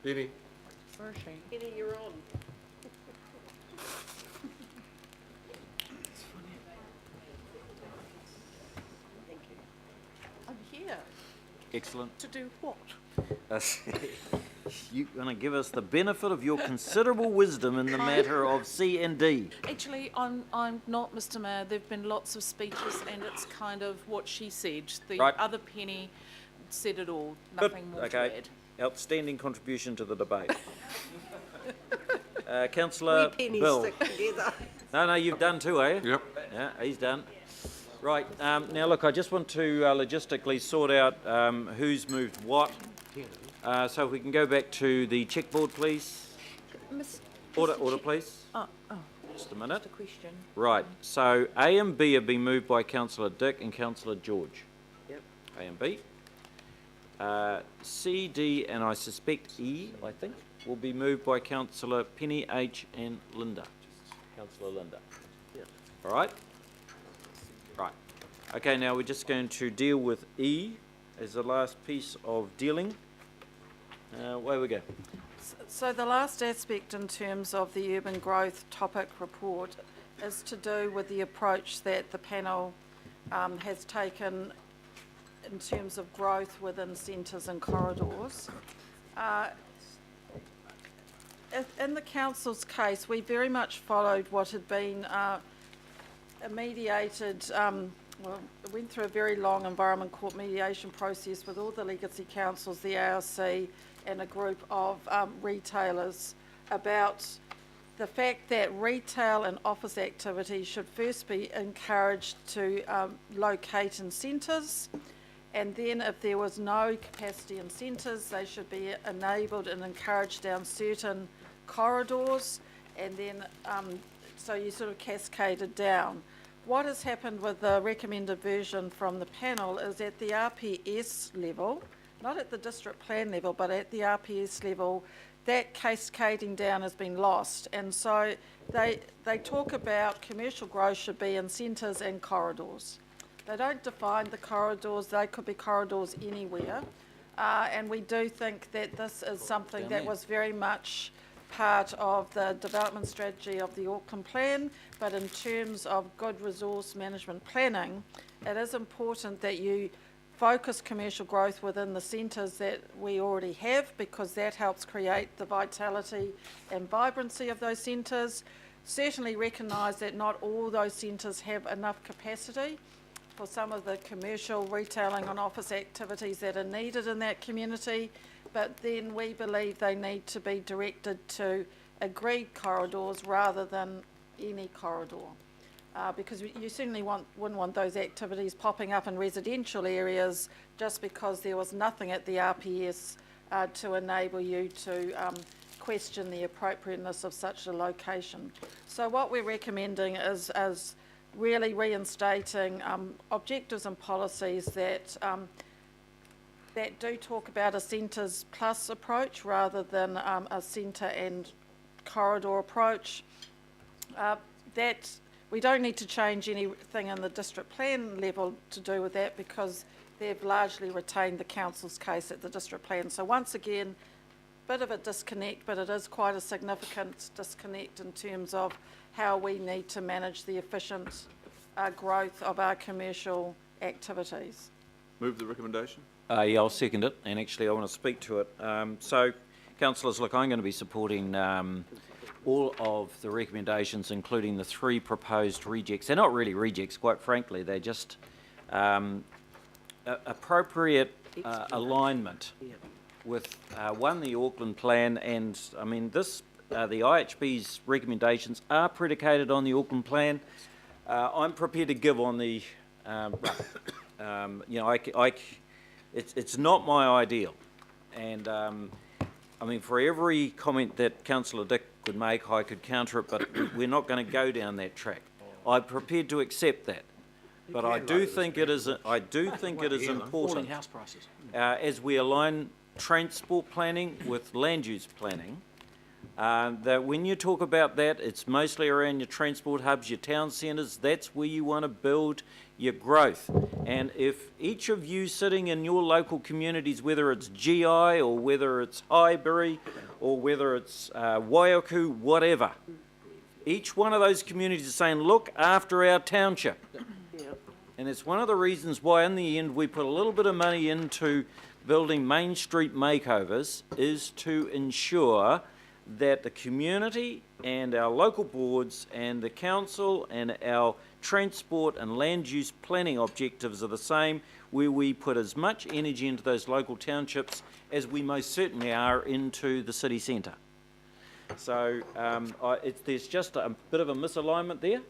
Penny. Where is she? Penny, you're on. Thank you. I'm here. Excellent. To do what? You're going to give us the benefit of your considerable wisdom in the matter of C and D. Actually, I'm not, Mr. Mayor. There have been lots of speeches, and it's kind of what she said. The Right. other Penny said it all. Good. Nothing more Okay. to add. Outstanding contribution to the debate. Councillor We pennies Bill. stick together. No, you've done too, eh? Yep. Yeah, he's done. Right, now look, I just want to logistically sort out who's moved what. So if we can go back to the checkboard, please. Order, please. Oh, Just a minute. the question. Right, so A and B have been moved by Councillor Dick and Councillor George. Yep. A and B. C, D, and I suspect E, I think, will be moved by Councillor Penny, H, and Linda. Councillor Linda. Yep. All right? Right. Okay, now we're just going to deal with E as the last piece of dealing. Away we go. So the last aspect in terms of the urban growth topic report is to do with the approach that the panel has taken in terms of growth within centres and corridors. In the council's case, we very much followed what had been a mediated, well, it went through a very long Environment Court mediation process with all the legacy councils, the ARC, and a group of retailers about the fact that retail and office activity should first be encouraged to locate in centres, and then if there was no capacity in centres, they should be enabled and encouraged down certain corridors, and then so you sort of cascaded down. What has happened with the recommended version from the panel is at the RPS level, not at the district plan level, but at the RPS level, that cascading down has been lost. And so they talk about commercial growth should be in centres and corridors. They don't define the corridors, they could be corridors anywhere. And we do think that this is something that was very much part of the development strategy of the Auckland plan, but in terms of good resource management planning, it is important that you focus commercial growth within the centres that we already have, because that helps create the vitality and vibrancy of those centres. Certainly recognise that not all those centres have enough capacity for some of the commercial retailing and office activities that are needed in that community, but then we believe they need to be directed to agreed corridors rather than any corridor. Because you certainly wouldn't want those activities popping up in residential areas just because there was nothing at the RPS to enable you to question the appropriateness of such a location. So what we're recommending is really reinstating objectives and policies that that do talk about a centres plus approach rather than a centre and corridor approach. That we don't need to change anything in the district plan level to do with that, because they've largely retained the council's case at the district plan. So once again, bit of a disconnect, but it is quite a significant disconnect in terms of how we need to manage the efficient growth of our commercial activities. Move the recommendation. Yeah, I'll second it, and actually I want to speak to it. So, councillors, look, I'm going to be supporting all of the recommendations, including the 3 proposed rejects. They're not really rejects, quite frankly. They're just appropriate alignment with, one, the Auckland plan, and, I mean, this, the IHB's recommendations are predicated on the Auckland plan. I'm prepared to give on the, you know, it's not my ideal, and I mean, for every comment that Councillor Dick could make, I could counter it, but we're not going to go down that track. I'm prepared to accept that, but I do think it is. I do think it is important as we align transport planning with land use planning. That when you talk about that, it's mostly around your transport hubs, your town centres. That's where you want to build your growth. And if each of you sitting in your local communities, whether it's GI or whether it's Highbury or whether it's Waiaku, whatever, each one of those communities is saying, look after our township. And it's one of the reasons why in the end we put a little bit of money into building Main Street makeovers, is to ensure that the community and our local boards and the council and our transport and land use planning objectives are the same, where we put as much energy into those local townships as we most certainly are into the city centre. So there's just a bit of a misalignment there.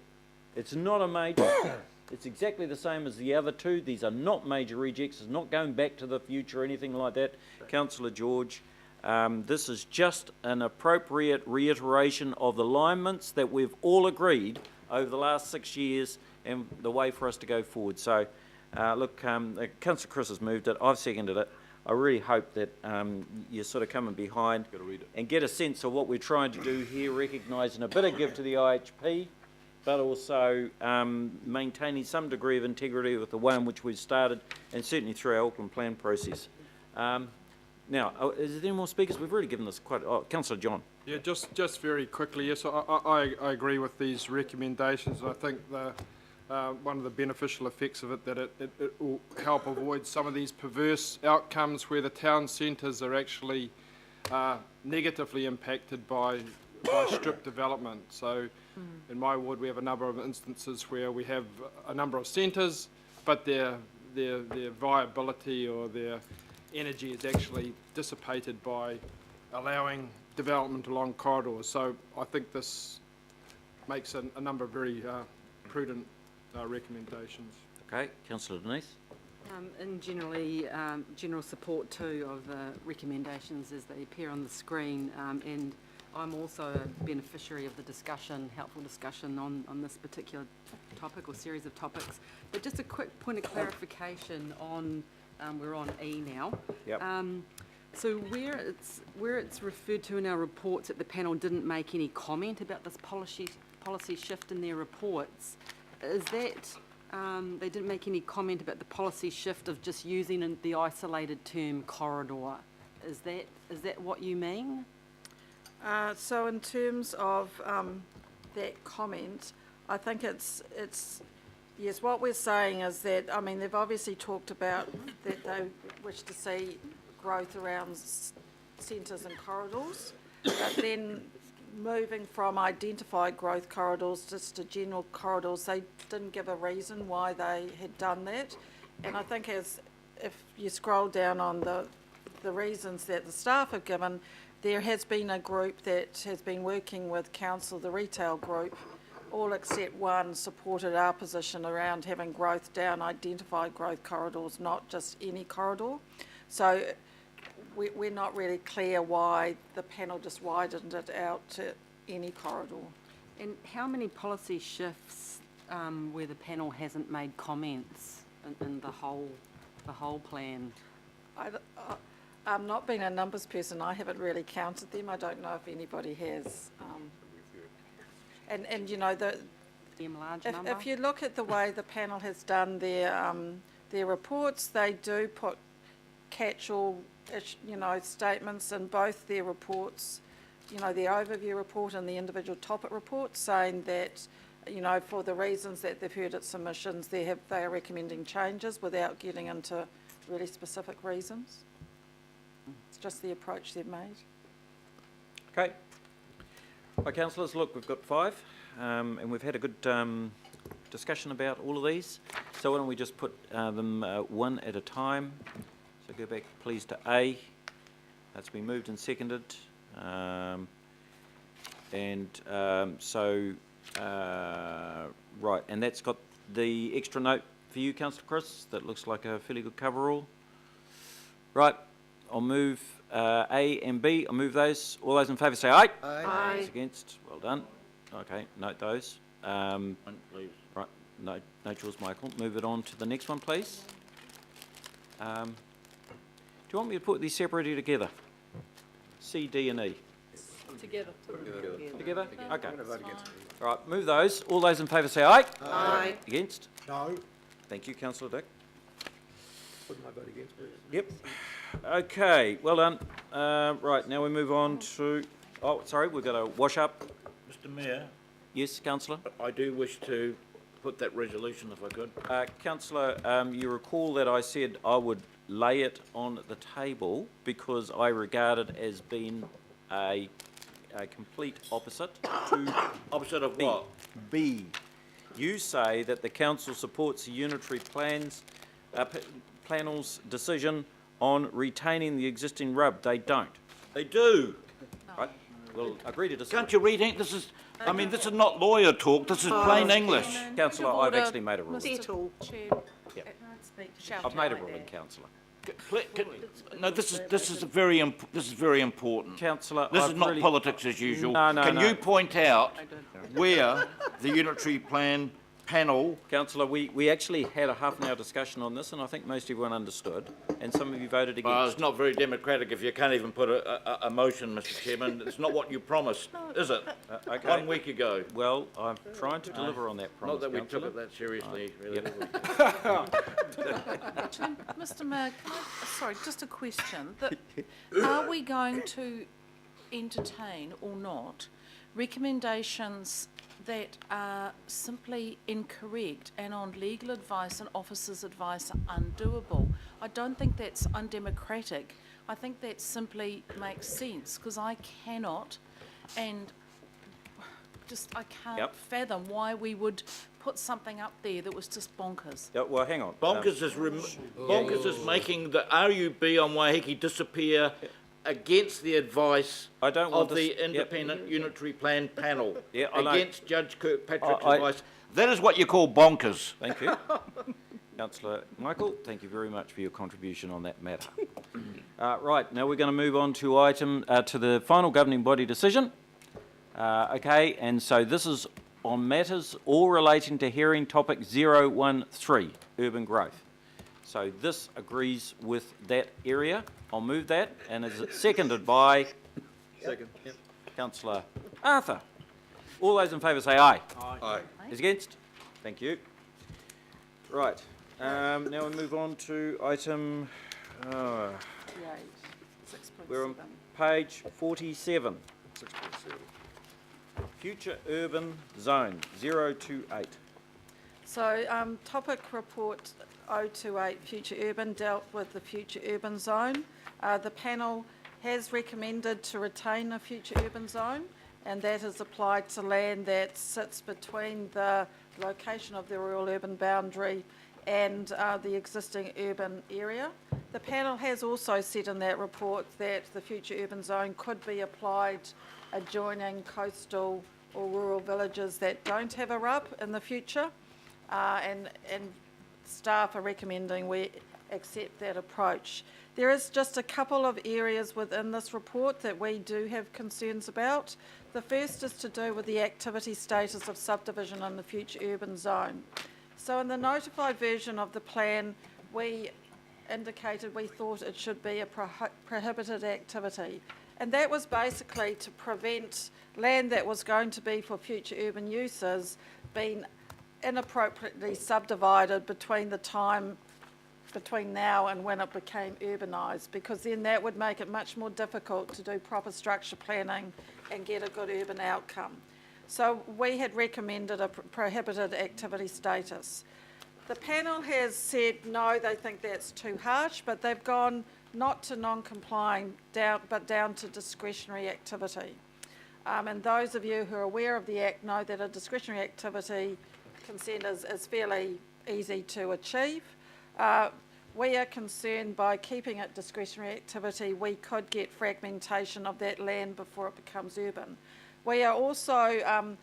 It's not a major, it's exactly the same as the other two. These are not major rejects, it's not going back to the future or anything like that, Councillor George. This is just an appropriate reiteration of the alignments that we've all agreed over the last 6 years and the way for us to go forward. So, look, Councillor Chris has moved it, I've seconded it. I really hope that you're sort of coming behind and get a sense of what we're trying to do here, recognising a bit of give to the IHP, but also maintaining some degree of integrity with the way in which we've started, and certainly through our Auckland plan process. Now, is there any more speakers? We've already given this quite... Oh, Councillor John. Yeah, just very quickly, yes, I agree with these recommendations. I think one of the beneficial effects of it, that it will help avoid some of these perverse outcomes where the town centres are actually negatively impacted by strip development. So in my ward we have a number of instances where we have a number of centres, but their viability or their energy is actually dissipated by allowing development along corridors. So I think this makes a number of very prudent recommendations. Okay, Councillor Denise. And general support too of the recommendations as they appear on the screen, and I'm also a beneficiary of the discussion, helpful discussion on this particular topic or series of topics. But just a quick point of clarification on, we're on E now. Yep. So where it's referred to in our reports that the panel didn't make any comment about this policy shift in their reports, is that they didn't make any comment about the policy shift of just using the isolated term corridor? Is that what you mean? So in terms of that comment, I think it's yes, what we're saying is that, I mean, they've obviously talked about that they wish to see growth around centres and corridors, but then moving from identified growth corridors just to general corridors, they didn't give a reason why they had done that. And I think if you scroll down on the reasons that the staff have given, there has been a group that has been working with council, the retail group, all except one supported our position around having growth down identified growth corridors, not just any corridor. So we're not really clear why the panel just widened it out to any corridor. And how many policy shifts where the panel hasn't made comments in the whole plan? I'm not being a numbers person, I haven't really counted them. I don't know if anybody has. And you know, if you look at the way the panel has done their reports, they do put catch-all, statements in both their reports, their overview report and the individual topic report, saying that, for the reasons that they've heard at submissions, they are recommending changes without getting into really specific reasons. It's just the approach they've made. Okay. Right, councillors, look, we've got 5, and we've had a good discussion about all of these. So why don't we just put them one at a time. So go back, please, to A. That's been moved and seconded. Right, and that's got the extra note for you, Councillor Chris. That looks like a fairly good coverall. Right, I'll move A and B. I'll move those. All those in favour say aye. Aye. Aye. Those against, well done. Okay, note those. Please. Right, no yours, Michael. Move it on to the next one, please. Do you want me to put these separately together? C, D and E? Together. Together? Okay. All right, move those. All those in favour say aye. Aye. Against? No. Thank you, councillor Dick. Put my vote against, please. Yep. Okay, well done. Right, now we move on to, oh, sorry, we've got a wash up. Mr Mayor, Yes, councillor? I do wish to put that resolution if I could. Councillor, you recall that I said I would lay it on the table because I regard it as being a complete opposite to Opposite of B. what? B. You say that the council supports the unitary panel's decision on retaining the existing rub. They don't. They do. Right? We'll agree to disagree. Can't you read it? This is, I mean, this is not lawyer talk, this is plain English. Councillor, I've actually made a ruling. Settle, Chair. Yeah. Shout I've made a like ruling, that. councillor. No, this is very important. Councillor, This I've is not really- politics as usual. No, no, Can no. you point out where the unitary plan panel, Councillor, we actually had a half an hour discussion on this and I think most everyone understood and some of you voted well, against. it's not very democratic if you can't even put a motion, Mr Chairman. It's not what you promised, is it? Okay. 1 week ago. Well, I'm trying to deliver on that promise, Not that we took councillor. it that seriously, really, Yep. did we? Mr Mayor, sorry, just a question. Are we going to entertain or not recommendations that are simply incorrect and on legal advice and officers' advice are undoable? I don't think that's undemocratic. I think that simply makes sense because I cannot and I can't Yep. fathom why we would put something up there that was just bonkers. Yeah, well, hang on. Bonkers is making the RUB on Waiheke disappear against the advice I don't want of this- the yep. independent unitary plan panel. Yeah, I know. Against Judge Kirkpatrick's I- advice. That is what you call bonkers. Thank you. Councillor Michael, thank you very much for your contribution on that matter. Right, now we're going to move on to to the final governing body decision. Okay, and so this is on matters all relating to hearing topic 013, urban growth. So this agrees with that area. I'll move that, and is it seconded by Second. Yep. Councillor Arthur? All those in favour say aye. Aye. Is against? Thank you. Right, now we move on to item, we're on page 47. 6.7. Future urban zone, 028. So, topic report 028, Future Urban, dealt with the Future Urban Zone. The panel has recommended to retain a Future Urban Zone, and that is applied to land that sits between the location of the rural urban boundary and the existing urban area. The panel has also said in that report that the Future Urban Zone could be applied adjoining coastal or rural villages that don't have a RUB in the future, and staff are recommending we accept that approach. There is just a couple of areas within this report that we do have concerns about. The first is to do with the activity status of subdivision in the Future Urban Zone. So in the notified version of the plan, we indicated we thought it should be a prohibited activity. And that was basically to prevent land that was going to be for future urban uses being inappropriately subdivided between now and when it became urbanised, because then that would make it much more difficult to do proper structure planning and get a good urban outcome. So we had recommended a prohibited activity status. The panel has said no, they think that's too harsh, but they've gone not to non-complying, but down to discretionary activity. And those of you who are aware of the Act know that a discretionary activity consent is fairly easy to achieve. We are concerned by keeping it discretionary activity, we could get fragmentation of that land before it becomes urban. We are also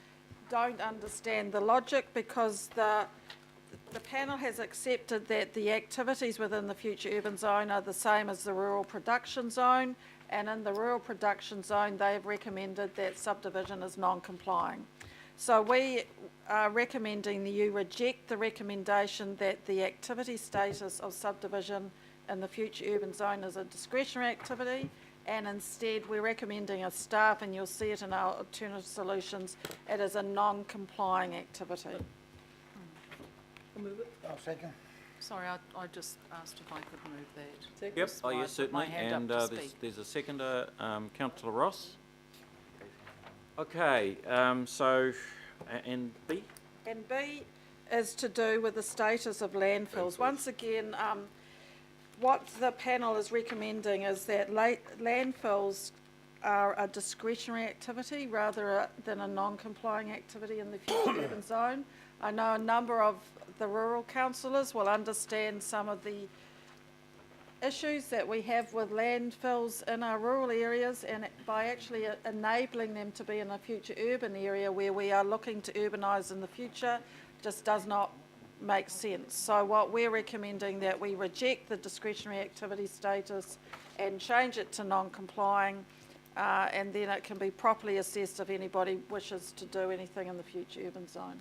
don't understand the logic, because the panel has accepted that the activities within the Future Urban Zone are the same as the Rural Production Zone, and in the Rural Production Zone they have recommended that subdivision is non-complying. So we are recommending that you reject the recommendation that the activity status of subdivision in the Future Urban Zone is a discretionary activity, and instead we're recommending a staff, and you'll see it in our alternative solutions, it is a non-complying activity. I'll second. Sorry, I just asked if I could move that. Yep, That's oh why I yes, put my certainly, hand up and to there's, speak. there's a seconder, councillor Ross. Okay, so, and B? And B is to do with the status of landfills. Once again, what the panel is recommending is that landfills are a discretionary activity rather than a non-complying activity in the future urban zone. I know a number of the rural councillors will understand some of the issues that we have with landfills in our rural areas, and by actually enabling them to be in a future urban area where we are looking to urbanise in the future just does not make sense. So what we're recommending that we reject the discretionary activity status and change it to non-complying, and then it can be properly assessed if anybody wishes to do anything in the future urban zone.